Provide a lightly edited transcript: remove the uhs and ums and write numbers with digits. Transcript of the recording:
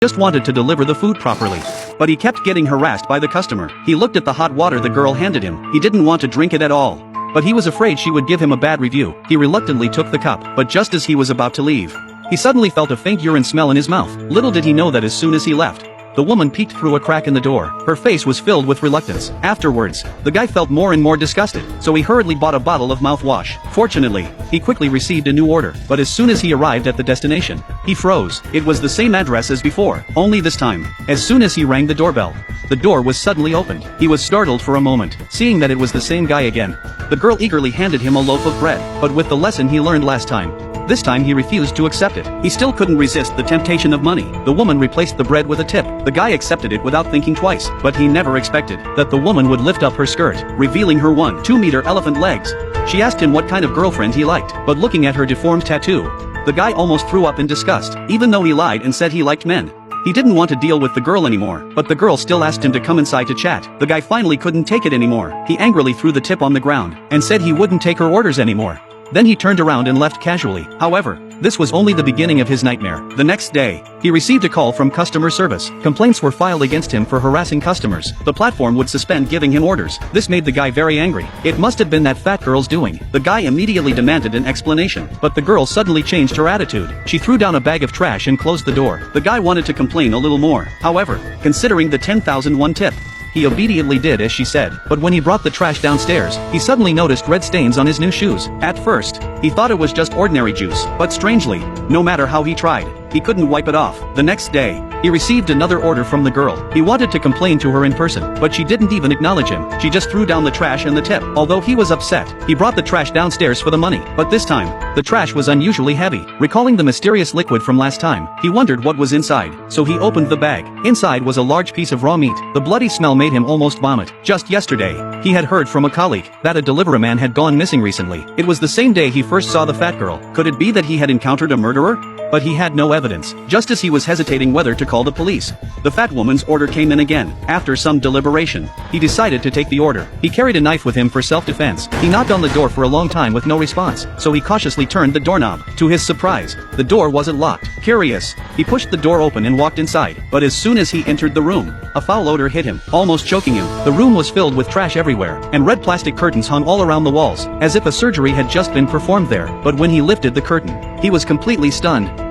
just wanted to deliver the food properly. But he kept getting harassed by the customer. He looked at the hot water the girl handed him. He didn't want to drink it at all. But he was afraid she would give him a bad review. He reluctantly took the cup, but just as he was about to leave, he suddenly felt a faint urine smell in his mouth. Little did he know that as soon as he left, the woman peeked through a crack in the door. Her face was filled with reluctance. Afterwards, the guy felt more and more disgusted, so he hurriedly bought a bottle of mouthwash. Fortunately, he quickly received a new order, but as soon as he arrived at the destination, he froze. It was the same address as before, only this time, as soon as he rang the doorbell, the door was suddenly opened. He was startled for a moment, seeing that it was the same guy again. The girl eagerly handed him a loaf of bread, but with the lesson he learned last time. This time he refused to accept it. He still couldn't resist the temptation of money. The woman replaced the bread with a tip. The guy accepted it without thinking twice, but he never expected that the woman would lift up her skirt, revealing her 1-2-meter elephant legs. She asked him what kind of girlfriend he liked, but looking at her deformed tattoo, the guy almost threw up in disgust, even though he lied and said he liked men. He didn't want to deal with the girl anymore, but the girl still asked him to come inside to chat. The guy finally couldn't take it anymore. He angrily threw the tip on the ground, and said he wouldn't take her orders anymore. Then he turned around and left casually. However, this was only the beginning of his nightmare. The next day, he received a call from customer service. Complaints were filed against him for harassing customers. The platform would suspend giving him orders. This made the guy very angry. It must have been that fat girl's doing. The guy immediately demanded an explanation, but the girl suddenly changed her attitude. She threw down a bag of trash and closed the door. The guy wanted to complain a little more. However, considering the 10,001 tip, he obediently did as she said, but when he brought the trash downstairs, he suddenly noticed red stains on his new shoes. At first, he thought it was just ordinary juice, but strangely, no matter how he tried, he couldn't wipe it off. The next day, he received another order from the girl. He wanted to complain to her in person, but she didn't even acknowledge him. She just threw down the trash and the tip. Although he was upset, he brought the trash downstairs for the money, but this time, the trash was unusually heavy. Recalling the mysterious liquid from last time, he wondered what was inside, so he opened the bag. Inside was a large piece of raw meat. The bloody smell made him almost vomit. Just yesterday, he had heard from a colleague that a delivery man had gone missing recently. It was the same day he first saw the fat girl. Could it be that he had encountered a murderer? But he had no evidence. Just as he was hesitating whether to call the police, the fat woman's order came in again. After some deliberation, he decided to take the order. He carried a knife with him for self-defense. He knocked on the door for a long time with no response, so he cautiously turned the doorknob. To his surprise, the door wasn't locked. Curious, he pushed the door open and walked inside, but as soon as he entered the room, a foul odor hit him, almost choking him. The room was filled with trash everywhere, and red plastic curtains hung all around the walls, as if a surgery had just been performed there. But when he lifted the curtain, he was completely stunned.